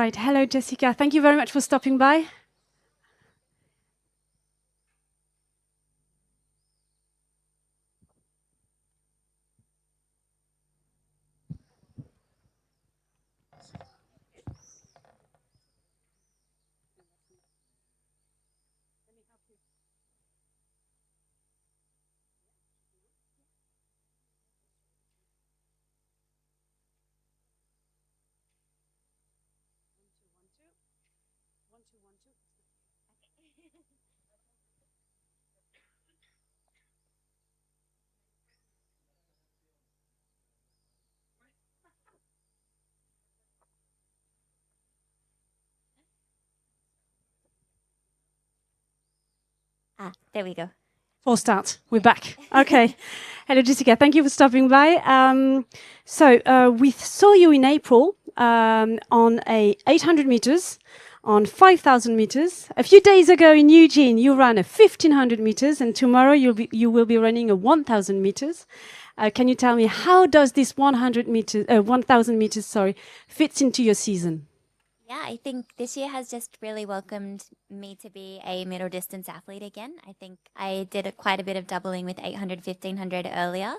right. Hello, Jessica. Thank you very much for stopping by. There we go. For start, we're back. Okay. Hello, Jessica. Thank you for stopping by. We saw you in April on 800 meters, on 5,000 meters. A few days ago in Eugene, you ran a 1,500 meters, and tomorrow you will be running a 1,000 meters. Can you tell me how does this 1,000 meters, fits into your season? Yeah, I think this year has just really welcomed me to be a middle distance athlete again. I think I did quite a bit of doubling with 800, 1,500 earlier,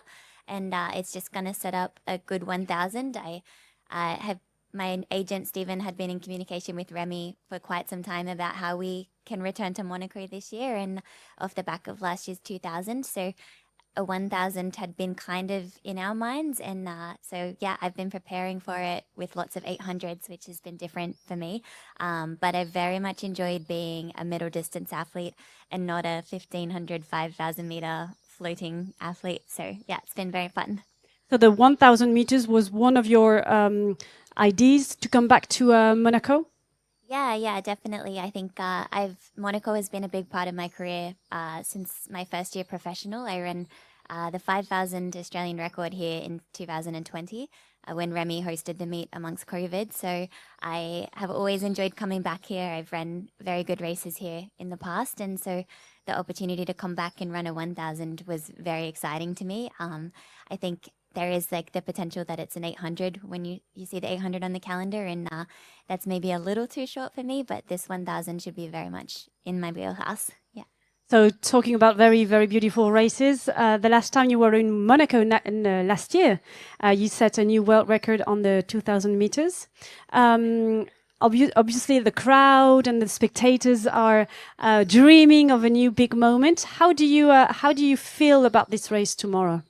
and it's just going to set up a good 1,000. I have my agent Stephen had been in communication with Remy for quite some time about how we can return to Monaco this year, and off the back of last year's 2,000. So a 1,000 had been kind of in our minds. And so, yeah, I've been preparing for it with lots of 800s, which has been different for me. But I very much enjoyed being a middle distance athlete and not a 1,500, 5,000 meter floating athlete. So, yeah, it's been very fun. So the 1,000 meters was one of your ideas to come back to Monaco? Yeah, definitely. I think Monaco has been a big part of my career since my first year professional. I ran the 5,000 Australian record here in 2020 when Remy hosted the meet amongst COVID. So I have always enjoyed coming back here. I've run very good races here in the past, and so the opportunity to come back and run a 1,000 was very exciting to me. I think there is like the potential that it's an 800 when you see the 800 on the calendar, and that's maybe a little too short for me, but this 1,000 should be very much in my wheelhouse. Yeah. So talking about very, very beautiful races, the last time you were in Monaco last year, you set a new world record on the 2,000 meters. Obviously, the crowd and the spectators are dreaming of a new big moment. How do you feel about this race tomorrow?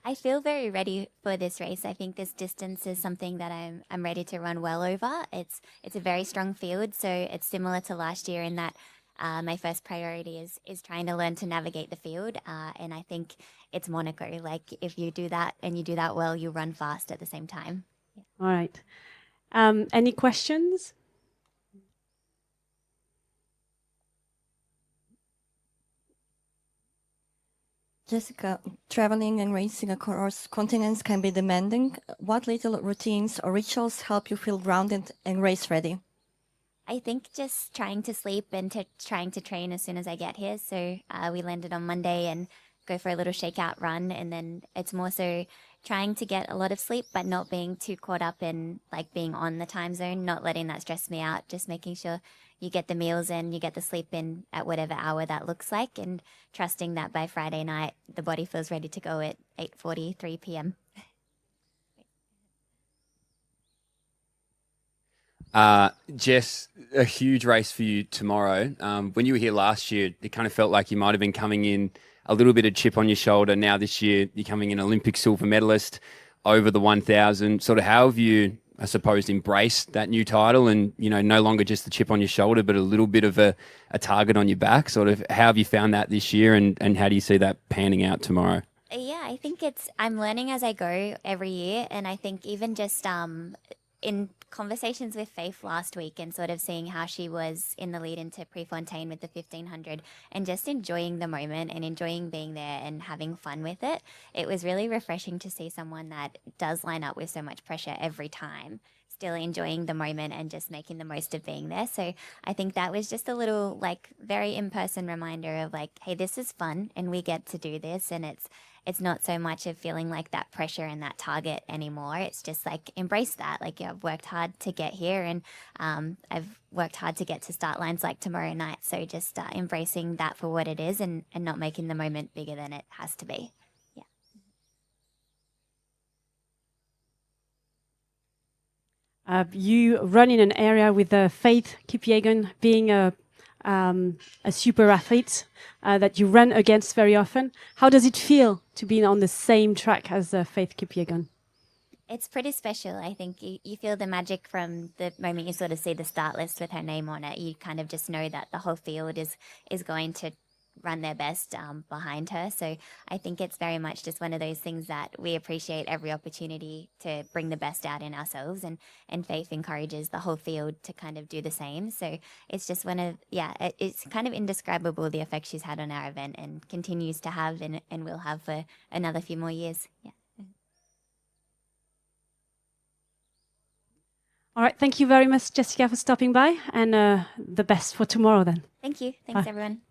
I feel very ready for this race. I think this distance is something that I'm ready to run well over. It's a very strong field, so it's similar to last year in that my first priority is trying to learn to navigate the field. And I think it's Monaco. Like if you do that and you do that well, you run fast at the same time. Yeah. All right. Any questions? Jessica, traveling and racing across continents can be demanding. What little routines or rituals help you feel grounded and race ready? I think just trying to sleep and trying to train as soon as I get here. So we landed on Monday and go for a little shakeout run. And then it's more so trying to get a lot of sleep, but not being too caught up in like being on the time zone, not letting that stress me out, just making sure you get the meals in, you get the sleep in at whatever hour that looks like, and trusting that by Friday night, the body feels ready to go at 8:43 p.m. Jess, a huge race for you tomorrow. When you were here last year, it kind of felt like you might have been coming in a little bit of chip on your shoulder. Now this year, you're coming in Olympic silver medalist over the 1,000. Sort of how have you, I suppose, embraced that new title and, no longer just the chip on your shoulder, but a little bit of a target on your back? Sort of how have you found that this year, and how do you see that panning out tomorrow? Yeah, I think I'm learning as I go every year. And I think even just in conversations with Faith last week and sort of seeing how she was in the lead into Prefontaine with the 1,500 and just enjoying the moment and enjoying being there and having fun with it, it was really refreshing to see someone that does line up with so much pressure every time still enjoying the moment and just making the most of being there. So I think that was just a little like very in-person reminder of like, hey, this is fun and we get to do this, and it's not so much of feeling like that pressure and that target anymore. It's just like embrace that. Like I've worked hard to get here, and I've worked hard to get to start lines like tomorrow night. So just embracing that for what it is, and not making the moment bigger than it has to be. You run in an area with Faith Kipyegon being a super athlete that you run against very often. How does it feel to be on the same track as Faith Kipyegon? It's pretty special. I think you feel the magic from the moment you sort of see the start list with her name on it. You kind of just know that the whole field is going to run their best behind her. So I think it's very much just one of those things that we appreciate every opportunity to bring the best out in ourselves, and Faith encourages the whole field to kind of do the same. So it's just it's kind of indescribable the effect she's had on our event, and continues to have, and will have for another few more years. Yeah. All right, thank you very much, Jessica, for stopping by, and the best for tomorrow then. Thank you. Thanks, Bye. everyone.